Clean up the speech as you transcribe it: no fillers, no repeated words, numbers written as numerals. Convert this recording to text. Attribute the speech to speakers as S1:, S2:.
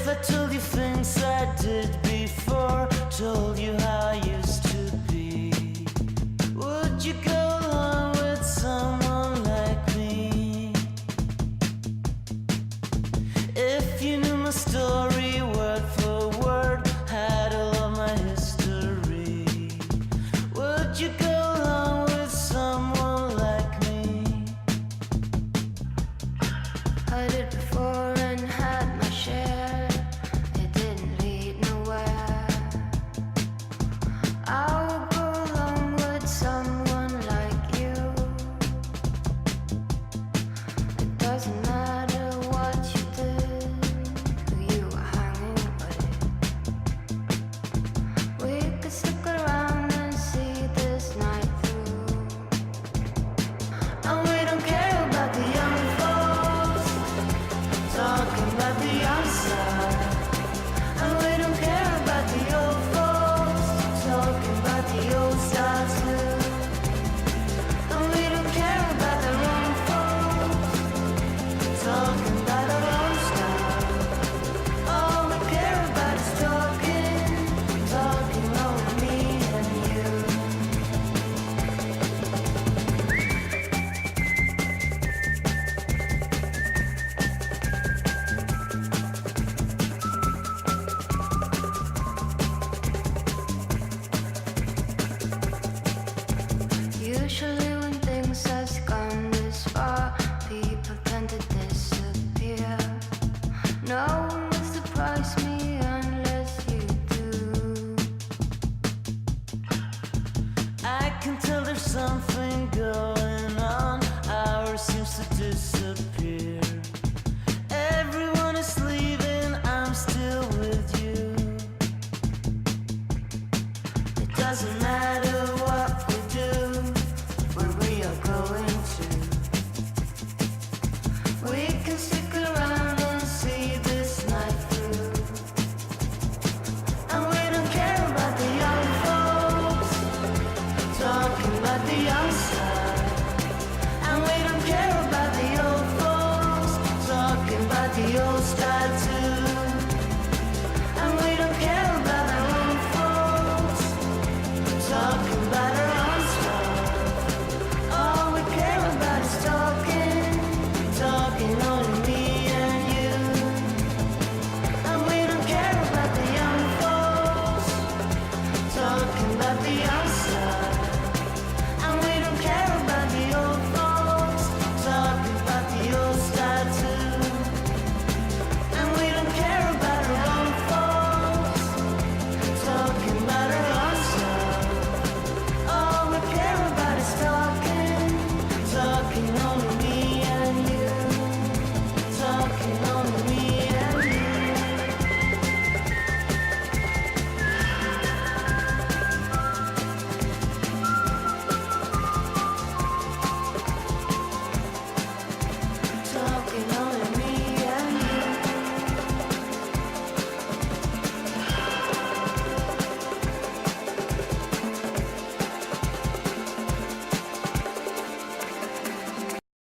S1: If I told you things I did before, told you how I used to be, would you go along with someone like me? If you knew my story word for word, had all of my history, would you go along with someone like me?
S2: I did before and had my share. It didn't lead nowhere. I would go along with someone like you. It doesn't matter what you did, who you were hanging with. We could stick around and see this night through. And we don't care about the young folks talking about the outside. And we don't care about the old folks talking about the old style too. And we don't care about the wrong folks talking about our own style. All we care about is talking, talking over me and you. You should